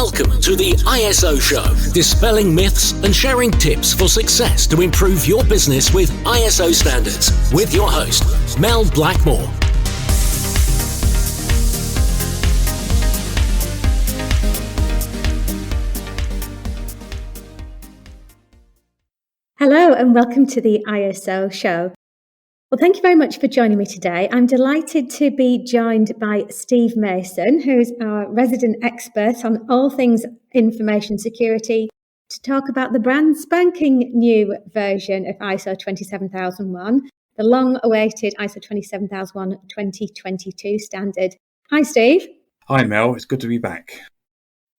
Welcome to the ISO Show, dispelling myths and sharing tips for success to improve your business with ISO standards, with your host, Mel Blackmore. Hello and welcome to the ISO Show. Well, thank you very much for joining me today. I'm delighted to be joined by Steve Mason, who's our resident expert on all things information security, to talk about the brand spanking new version of ISO 27001, the long-awaited ISO 27001 2022 standard. Hi, Steve. Hi, Mel. It's good to be back.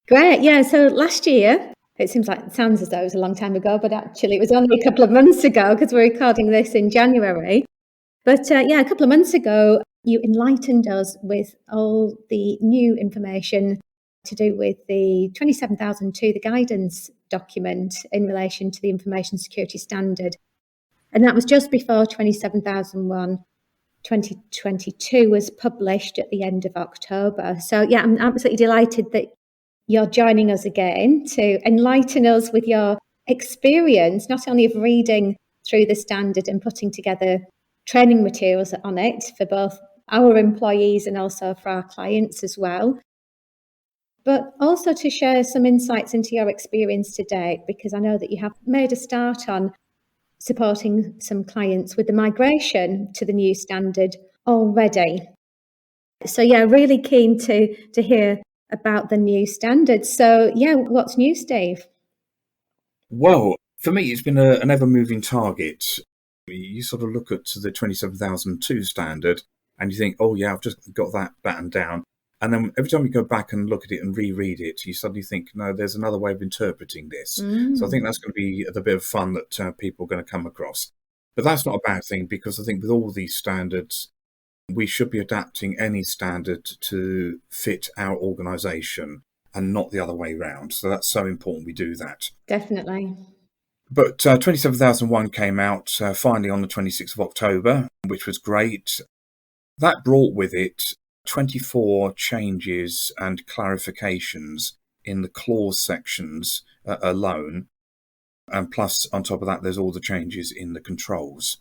Great. Yeah, so last year, it sounds as though it was a long time ago, but actually it was only a couple of months ago because we're recording this in January. But a couple of months ago, you enlightened us with all the new information to do with the 27002, the guidance document in relation to the information security standard. And that was just before 27001 2022 was published at the end of October. So yeah, I'm absolutely delighted that you're joining us again to enlighten us with your experience, not only of reading through the standard and putting together training materials on it for both our employees and also for our clients as well, but also to share some insights into your experience to date, because I know that you have made a start on supporting some clients with the migration to the new standard already. So yeah, really keen to hear about the new standard. So yeah, what's new, Steve? Well, for me, it's been an ever-moving target. You sort of look at the 27002 standard and you think, oh yeah, I've just got that battened down. And then every time you go back and look at it and reread it, you suddenly think, no, there's another way of interpreting this. So I think that's going to be the bit of fun that people are going to come across. But that's not a bad thing, because I think with all these standards, we should be adapting any standard to fit our organisation and not the other way around. So that's so important we do that. Definitely. But 27001 came out finally on the 26th of October, which was great. That brought with it 24 changes and clarifications in the clause sections alone. And plus, on top of that, there's all the changes in the controls.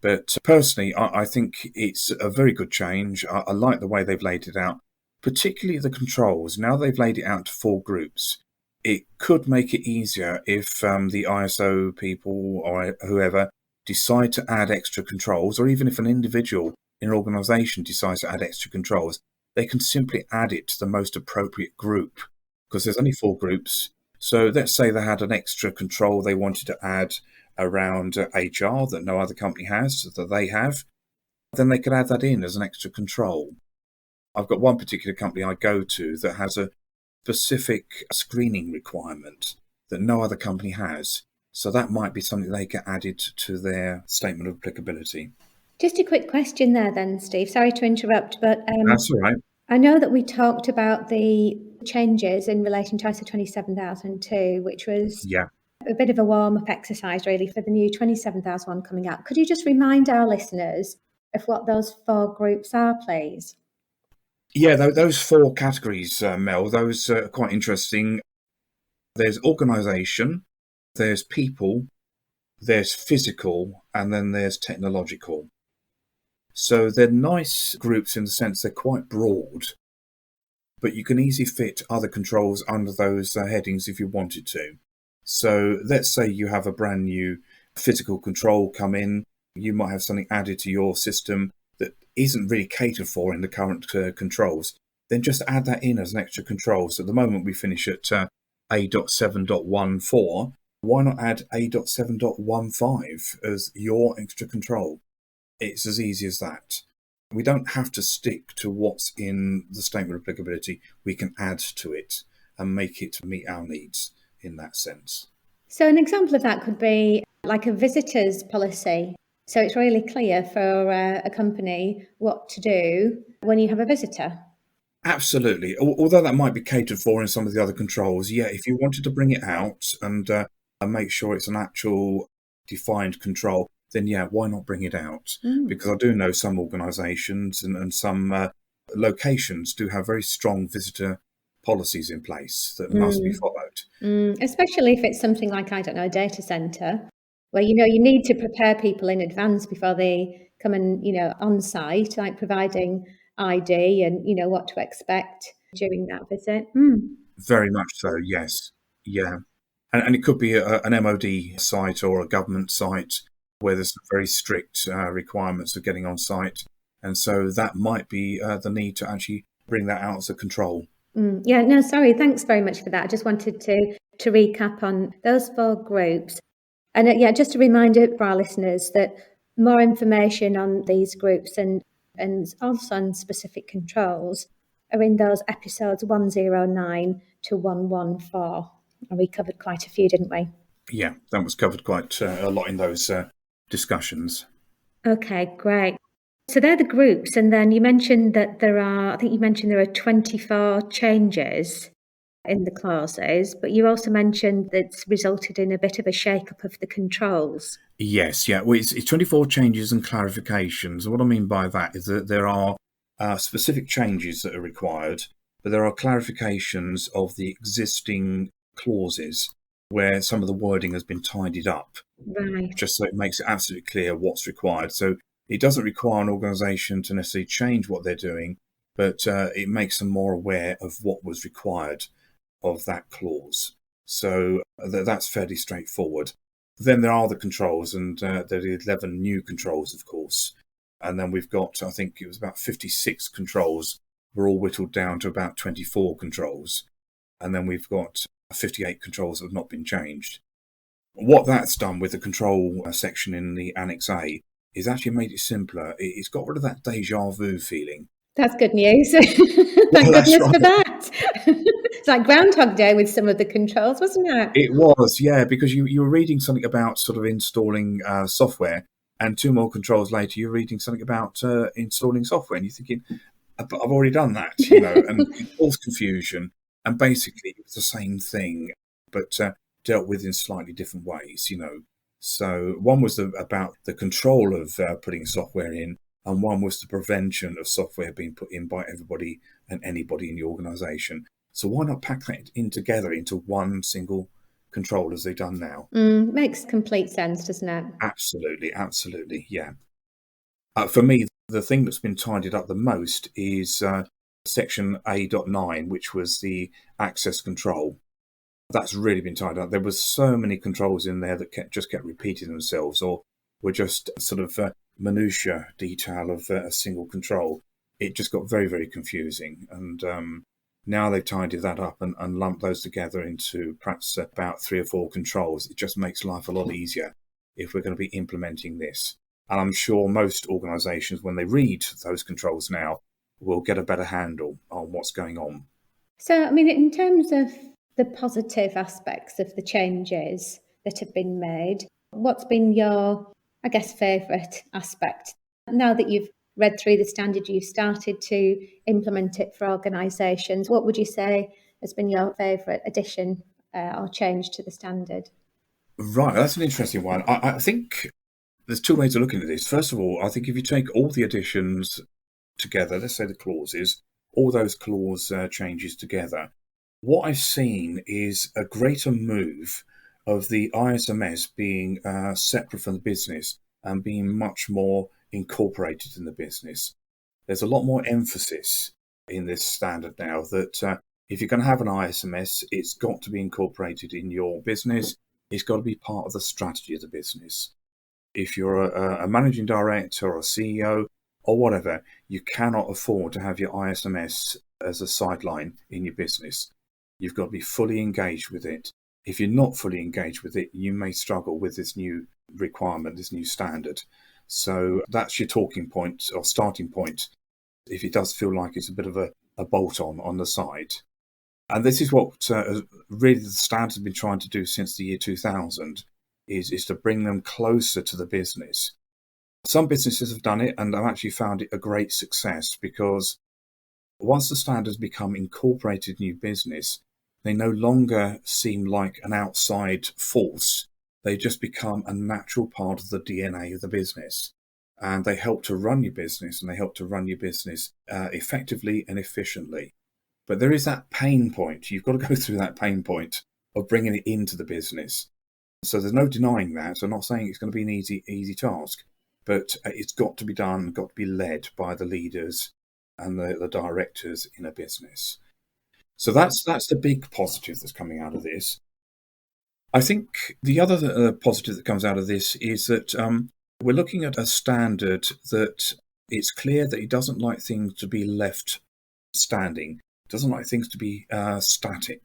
But personally, I think it's a very good change. I like the way they've laid it out, particularly the controls. Now they've laid it out to 4 groups. It could make it easier if the ISO people or whoever decide to add extra controls, or even if an individual in an organisation decides to add extra controls, they can simply add it to the most appropriate group, because there's only 4 groups. So let's say they had an extra control they wanted to add around HR that no other company has, that they have, then they could add that in as an extra control. I've got one particular company I go to that has a specific screening requirement that no other company has. So that might be something they get added to their statement of applicability. Just a quick question there then, Steve. Sorry to interrupt, but That's all right. I know that we talked about the changes in relation to ISO 27002, which was a bit of a warm-up exercise really for the new 27001 coming out. Could you just remind our listeners of what those 4 groups are, please? Yeah, those 4 categories, Mel, those are quite interesting. There's organisation, there's people, there's physical, and then there's technological. So they're nice groups in the sense they're quite broad, but you can easily fit other controls under those headings if you wanted to. So let's say you have a brand new physical control come in, you might have something added to your system that isn't really catered for in the current controls, then just add that in as an extra control. So at the moment we finish at A.7.14, why not add A.7.15 as your extra control? It's as easy as that. We don't have to stick to what's in the statement of applicability. We can add to it and make it meet our needs in that sense. So an example of that could be like a visitor's policy. So it's really clear for a company what to do when you have a visitor. Absolutely. Although that might be catered for in some of the other controls, if you wanted to bring it out and make sure it's an actual defined control, then why not bring it out? Because I do know some organisations and some locations do have very strong visitor policies in place that must be followed. Especially if it's something like, I don't know, a data center, where, you need to prepare people in advance before they come and, on site, like providing ID and, what to expect during that visit. Very much so, yes. Yeah. And it could be an MOD site or a government site where there's very strict requirements of getting on site. And so that might be the need to actually bring that out as a control. Yeah, no, sorry. Thanks very much for that. I just wanted to recap on those 4 groups. And just a reminder for our listeners that more information on these groups and also on specific controls are in those episodes 109 to 114. And we covered quite a few, didn't we? Yeah, that was covered quite a lot in those discussions. Okay, great. So they're the groups. And then you mentioned that there are 24 changes in the clauses, but you also mentioned that's resulted in a bit of a shake-up of the controls. Yes, yeah. Well, it's 24 changes and clarifications. What I mean by that is that there are specific changes that are required, but there are clarifications of the existing clauses where some of the wording has been tidied up, Right. just so it makes it absolutely clear what's required. So it doesn't require an organisation to necessarily change what they're doing, but it makes them more aware of what was required of that clause. So that's fairly straightforward. Then there are the controls, and there are 11 new controls, of course. And then we've got, I think it was about 56 controls. We're all whittled down to about 24 controls. And then we've got 58 controls that have not been changed. What that's done with the control section in the Annex A is actually made it simpler. It's got rid of that déjà vu feeling. That's good news. Thank goodness for that. It's like Groundhog Day with some of the controls, wasn't it? It was, yeah, because you were reading something about sort of installing software, and 2 more controls later, you're reading something about installing software, and you're thinking, I've already done that, and it caused confusion. And basically, it was the same thing, but dealt with in slightly different ways, So one was about the control of putting software in, and one was the prevention of software being put in by everybody and anybody in the organisation. So why not pack that in together into one single control as they've done now? Makes complete sense, doesn't it? Absolutely, yeah. For me, the thing that's been tidied up the most is section A.9, which was the access control. That's really been tidied up. There was so many controls in there that just kept repeating themselves, or were just sort of minutiae detail of a single control. It just got very, very confusing. And now they've tidied that up and lumped those together into perhaps about 3 or 4 controls. It just makes life a lot easier if we're going to be implementing this. And I'm sure most organisations, when they read those controls now, will get a better handle on what's going on. So, in terms of the positive aspects of the changes that have been made, what's been your, favourite aspect? Now that you've read through the standard, you've started to implement it for organisations, what would you say has been your favourite addition or change to the standard? Right, that's an interesting one. I think there's 2 ways of looking at this. First of all, I think if you take all the additions together, let's say the clauses, all those clause changes together, what I've seen is a greater move of the ISMS being separate from the business and being much more incorporated in the business. There's a lot more emphasis in this standard now that if you're going to have an ISMS, it's got to be incorporated in your business. It's got to be part of the strategy of the business. If you're a managing director or a CEO or whatever, you cannot afford to have your ISMS as a sideline in your business. You've got to be fully engaged with it. If you're not fully engaged with it, you may struggle with this new requirement, this new standard. So that's your talking point or starting point, if it does feel like it's a bit of a bolt-on on the side. And this is what really the standard has been trying to do since the year 2000, is to bring them closer to the business. Some businesses have done it, and I've actually found it a great success, because once the standards become incorporated in your business, they no longer seem like an outside force. They just become a natural part of the DNA of the business. And they help to run your business, and they help to run your business effectively and efficiently. But there is that pain point. You've got to go through that pain point of bringing it into the business. So there's no denying that. I'm not saying it's going to be an easy task, but it's got to be done, got to be led by the leaders and the directors in a business. So that's the big positive that's coming out of this. I think the other positive that comes out of this is that we're looking at a standard that it's clear that it doesn't like things to be left standing, doesn't like things to be static.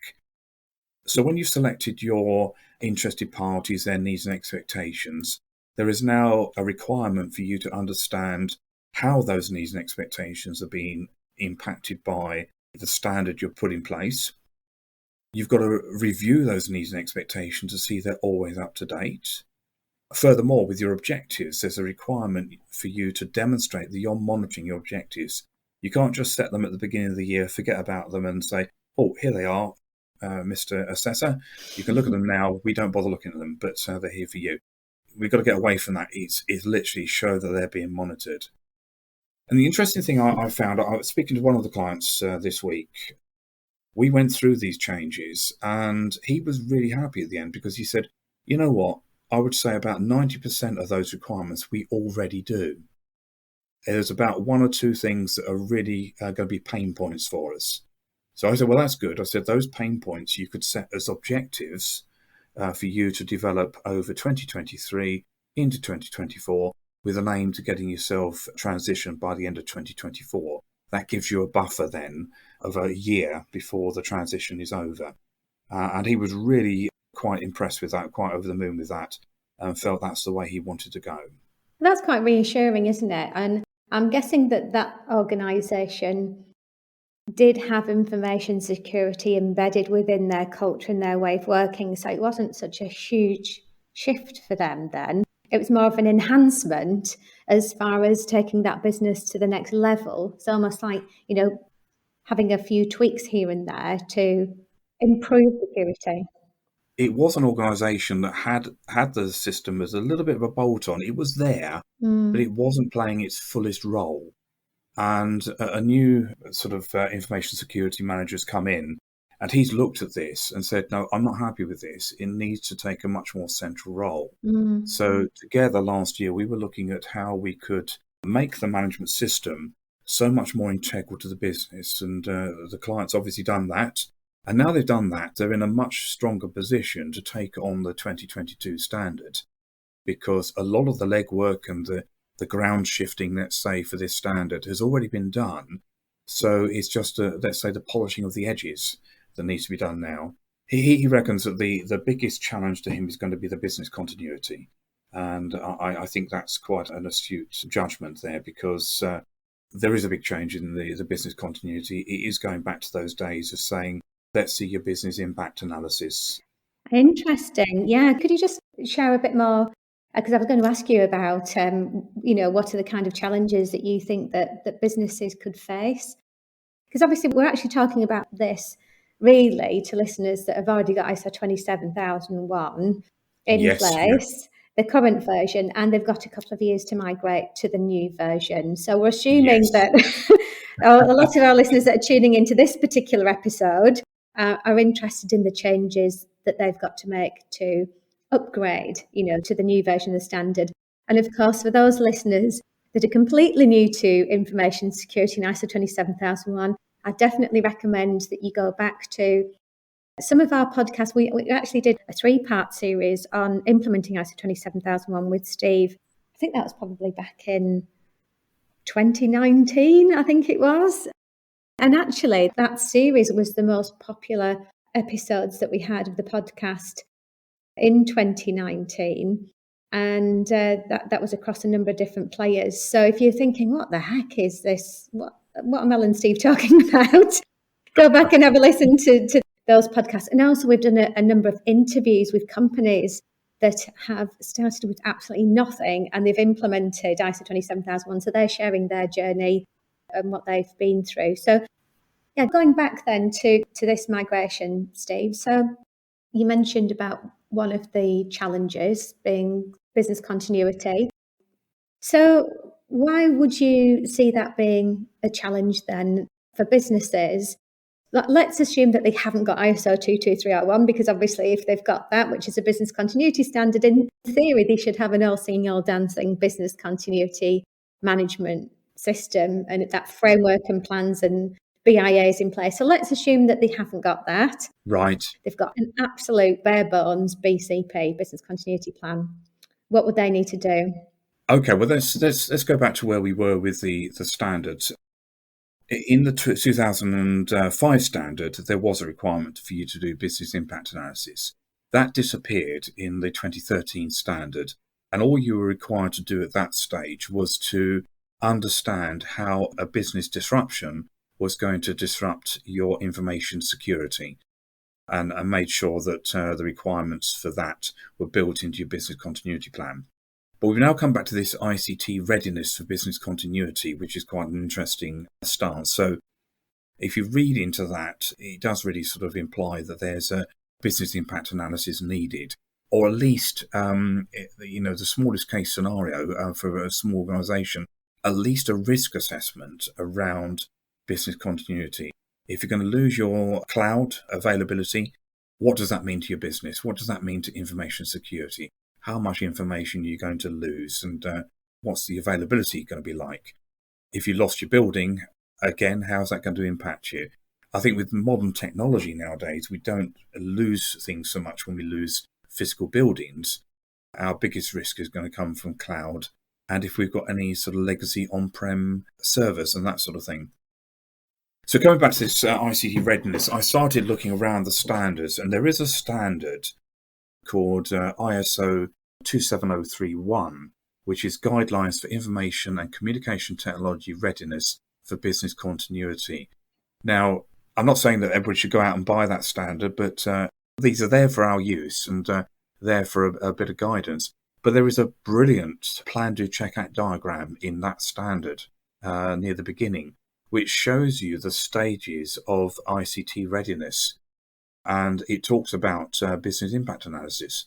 So when you've selected your interested parties, their needs and expectations, there is now a requirement for you to understand how those needs and expectations are being impacted by the standard you've put in place. You've got to review those needs and expectations to see they're always up to date. Furthermore, with your objectives, there's a requirement for you to demonstrate that you're monitoring your objectives. You can't just set them at the beginning of the year, forget about them and say, oh, here they are, Mr. Assessor. You can look at them now. We don't bother looking at them, but they're here for you. We've got to get away from that. It's literally show that they're being monitored. And the interesting thing I found, I was speaking to one of the clients this week. We went through these changes and he was really happy at the end because he said, you know what, I would say about 90% of those requirements we already do. There's about one or two things that are really going to be pain points for us. So I said, well, that's good. I said, those pain points you could set as objectives for you to develop over 2023 into 2024 with an aim to getting yourself transitioned by the end of 2024. That gives you a buffer then of a year before the transition is over. And he was really quite impressed with that, quite over the moon with that, and felt that's the way he wanted to go. That's quite reassuring, isn't it? And I'm guessing that organisation did have information security embedded within their culture and their way of working. So it wasn't such a huge shift for them then. It was more of an enhancement as far as taking that business to the next level. It's almost like, having a few tweaks here and there to improve security. It was an organisation that had the system as a little bit of a bolt-on. It was there, but it wasn't playing its fullest role. And a new sort of information security manager has come in, and he's looked at this and said, no, I'm not happy with this. It needs to take a much more central role. So together last year, we were looking at how we could make the management system so much more integral to the business. And the client's obviously done that. And now they've done that, they're in a much stronger position to take on the 2022 standard, because a lot of the legwork and the ground shifting, let's say, for this standard has already been done. So it's just, let's say, the polishing of the edges that needs to be done now. He reckons that the biggest challenge to him is going to be the business continuity. And I think that's quite an astute judgment there, because there is a big change in the business continuity. It is going back to those days of saying, let's see your business impact analysis. Interesting. Yeah. Could you just share a bit more? Because I was going to ask you about, what are the kind of challenges that you think that businesses could face? Because obviously we're actually talking about this really to listeners that have already got ISO 27001 in place, the current version, and they've got a couple of years to migrate to the new version. So we're assuming that a lot of our listeners that are tuning into this particular episode are interested in the changes that they've got to make to upgrade, to the new version of the standard. And of course, for those listeners that are completely new to information security in ISO 27001, I definitely recommend that you go back to some of our podcasts. We actually did a 3-part series on implementing ISO 27001 with Steve. I think that was probably back in 2019, I think it was. And actually, that series was the most popular episodes that we had of the podcast in 2019. And that was across a number of different players. So if you're thinking, what the heck is this? What are Mel and Steve talking about? Go back and have a listen to those podcasts. And also we've done a number of interviews with companies that have started with absolutely nothing and they've implemented ISO 27001. So they're sharing their journey and what they've been through. So yeah, going back then to this migration, Steve. So you mentioned about one of the challenges being business continuity. So why would you see that being a challenge then for businesses? Let's assume that they haven't got ISO 22301, because obviously if they've got that, which is a business continuity standard, in theory they should have an all singing, all dancing business continuity management system and that framework and plans and BIAs in place. So let's assume that they haven't got that. Right. They've got an absolute bare bones BCP, business continuity plan. What would they need to do? Okay, well, let's go back to where we were with the standards. In the 2005 standard, there was a requirement for you to do business impact analysis. That disappeared in the 2013 standard, and all you were required to do at that stage was to understand how a business disruption was going to disrupt your information security, and made sure that the requirements for that were built into your business continuity plan. But we've now come back to this ICT readiness for business continuity, which is quite an interesting stance. So if you read into that, it does really sort of imply that there's a business impact analysis needed, or at least, the smallest case scenario for a small organisation, at least a risk assessment around business continuity. If you're going to lose your cloud availability, what does that mean to your business? What does that mean to information security? How much information are you going to lose, and what's the availability going to be like? If you lost your building, again, how's that going to impact you? I think with modern technology nowadays, we don't lose things so much when we lose physical buildings. Our biggest risk is going to come from cloud, and if we've got any sort of legacy on-prem servers and that sort of thing. So coming back to this ICT readiness, I started looking around the standards, and there is a standard called ISO 27031, which is Guidelines for Information and Communication Technology Readiness for Business Continuity. Now, I'm not saying that everybody should go out and buy that standard, but these are there for our use and there for a bit of guidance. But there is a brilliant plan, do, check, act diagram in that standard near the beginning, which shows you the stages of ICT readiness. And it talks about business impact analysis.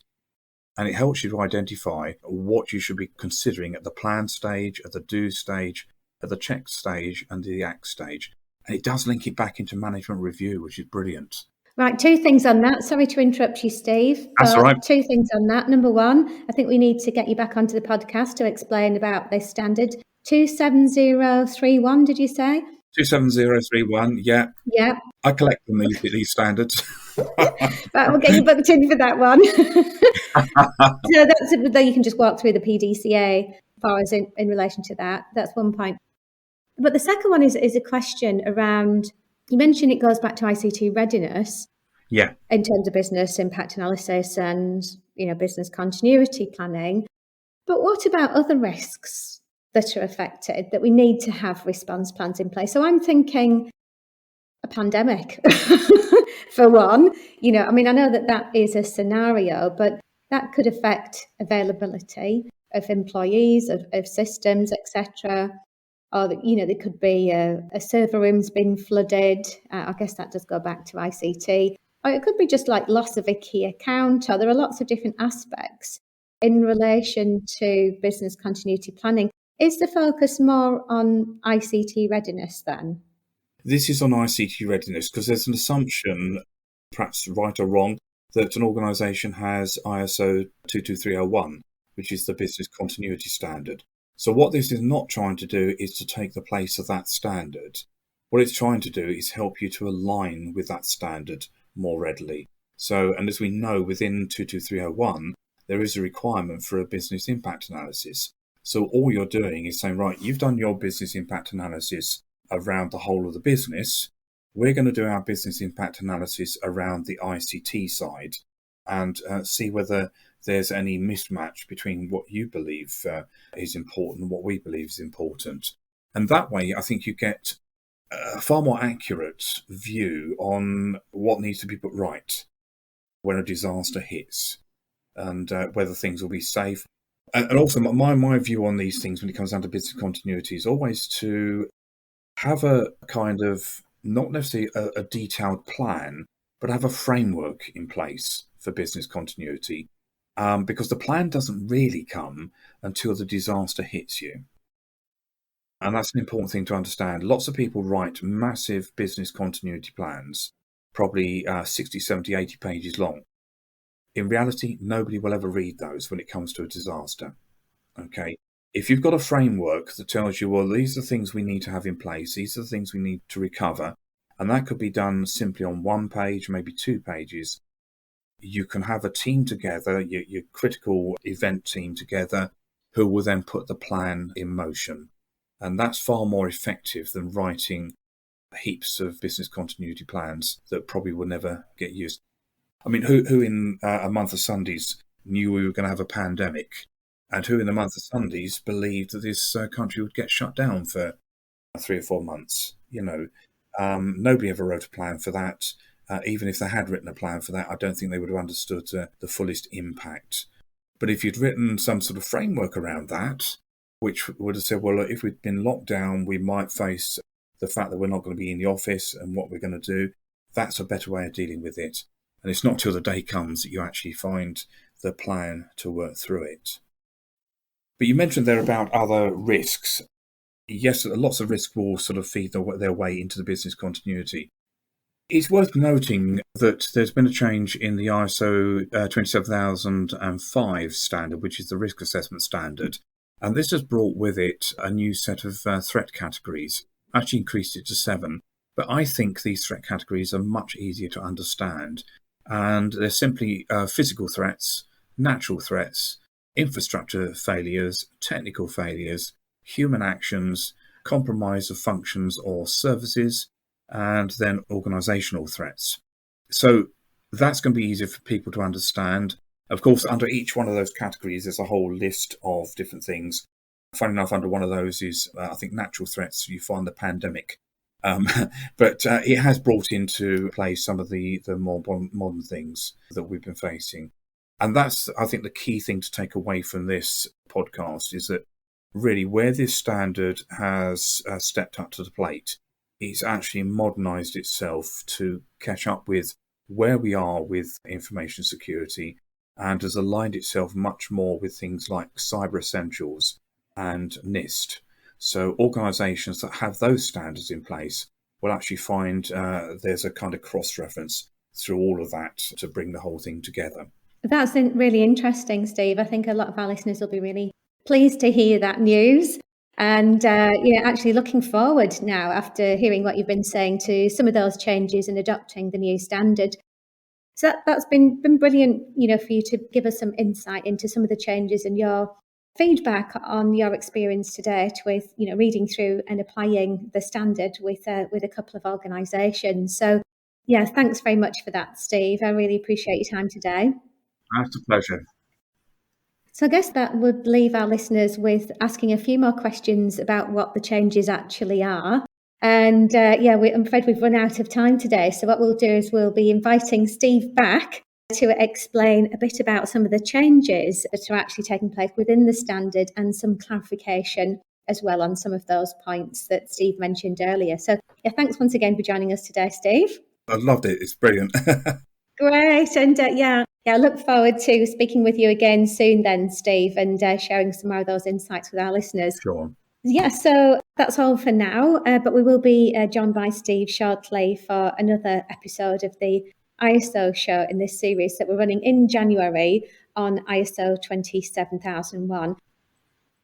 And it helps you to identify what you should be considering at the plan stage, at the do stage, at the check stage, and the act stage. And it does link it back into management review, which is brilliant. Right, two things on that. Sorry to interrupt you, Steve. That's all right. Two things on that. Number one, I think we need to get you back onto the podcast to explain about this standard. 27031, did you say? 27031, yeah. Yeah. I collect them, these standards. Right, we'll get you booked in for that one. So that's then you can just walk through the PDCA as far as in relation to that. That's one point. But the second one is a question around, you mentioned it goes back to ICT readiness. Yeah. In terms of business impact analysis and, business continuity planning. But what about other risks that are affected that we need to have response plans in place? So I'm thinking a pandemic, for one. I know that is a scenario, but that could affect availability of employees, of systems, etc. Or, there could be a server room's been flooded. I guess that does go back to ICT. Or it could be just like loss of a key account, or there are lots of different aspects in relation to business continuity planning. Is the focus more on ICT readiness then? This is on ICT readiness because there's an assumption, perhaps right or wrong, that an organisation has ISO 22301, which is the business continuity standard. So what this is not trying to do is to take the place of that standard. What it's trying to do is help you to align with that standard more readily. So, and as we know, within 22301, there is a requirement for a business impact analysis. So all you're doing is saying, right, you've done your business impact analysis around the whole of the business. We're going to do our business impact analysis around the ICT side and see whether there's any mismatch between what you believe is important and what we believe is important. And that way, I think you get a far more accurate view on what needs to be put right when a disaster hits and whether things will be safe. And also, my view on these things when it comes down to business continuity is always to have a kind of, not necessarily a detailed plan, but have a framework in place for business continuity. Because the plan doesn't really come until the disaster hits you. And that's an important thing to understand. Lots of people write massive business continuity plans, probably 60, 70, 80 pages long. In reality, nobody will ever read those when it comes to a disaster. Okay. If you've got a framework that tells you, well, these are the things we need to have in place, these are the things we need to recover, and that could be done simply on one page, maybe 2 pages. You can have a team together, your critical event team together, who will then put the plan in motion. And that's far more effective than writing heaps of business continuity plans that probably will never get used. I mean, who in a month of Sundays knew we were going to have a pandemic? And who in a month of Sundays believed that this country would get shut down for 3 or 4 months? Nobody ever wrote a plan for that. Even if they had written a plan for that, I don't think they would have understood the fullest impact. But if you'd written some sort of framework around that, which would have said, well, if we'd been locked down, we might face the fact that we're not going to be in the office and what we're going to do, that's a better way of dealing with it. And it's not till the day comes that you actually find the plan to work through it. But you mentioned there about other risks. Yes, lots of risks will sort of feed their way into the business continuity. It's worth noting that there's been a change in the ISO 27005 standard, which is the risk assessment standard. And this has brought with it a new set of threat categories, actually increased it to 7. But I think these threat categories are much easier to understand. And they're simply physical threats, natural threats, infrastructure failures, technical failures, human actions, compromise of functions or services, and then organizational threats. So that's going to be easier for people to understand. Of course, under each one of those categories, there's a whole list of different things. Funny enough, under one of those is, I think, natural threats. You find the pandemic. But it has brought into play some of the more modern things that we've been facing. And that's, I think, the key thing to take away from this podcast is that really where this standard has stepped up to the plate, it's actually modernized itself to catch up with where we are with information security and has aligned itself much more with things like Cyber Essentials and NIST. So organizations that have those standards in place will actually find there's a kind of cross-reference through all of that to bring the whole thing together. That's really interesting, Steve. I think a lot of our listeners will be really pleased to hear that news. And, actually looking forward now, after hearing what you've been saying, to some of those changes and adopting the new standard. So that's been brilliant, for you to give us some insight into some of the changes and your feedback on your experience to date with, reading through and applying the standard with a couple of organisations. So, yeah, thanks very much for that, Steve. I really appreciate your time today. That's a pleasure. So I guess that would leave our listeners with asking a few more questions about what the changes actually are. And I'm afraid we've run out of time today. So what we'll do is we'll be inviting Steve back to explain a bit about some of the changes that are actually taking place within the standard and some clarification as well on some of those points that Steve mentioned earlier. So thanks once again for joining us today, Steve. I loved it. It's brilliant. Great. And I look forward to speaking with you again soon then, Steve, and sharing some more of those insights with our listeners. Sure. Yeah, so that's all for now, but we will be joined by Steve shortly for another episode of the ISO show in this series that we're running in January on ISO 27001.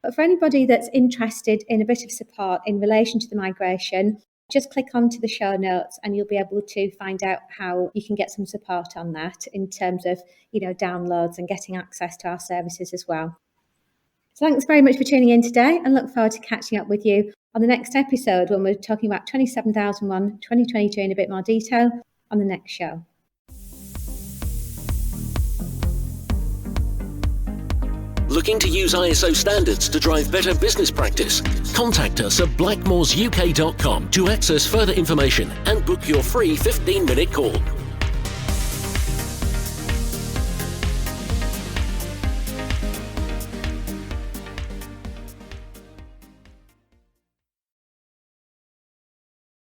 But for anybody that's interested in a bit of support in relation to the migration, just click onto the show notes and you'll be able to find out how you can get some support on that in terms of, downloads and getting access to our services as well. So thanks very much for tuning in today and look forward to catching up with you on the next episode when we're talking about 27001 2022 in a bit more detail on the next show. Looking to use ISO standards to drive better business practice? Contact us at blackmoresuk.com to access further information and book your free 15-minute call.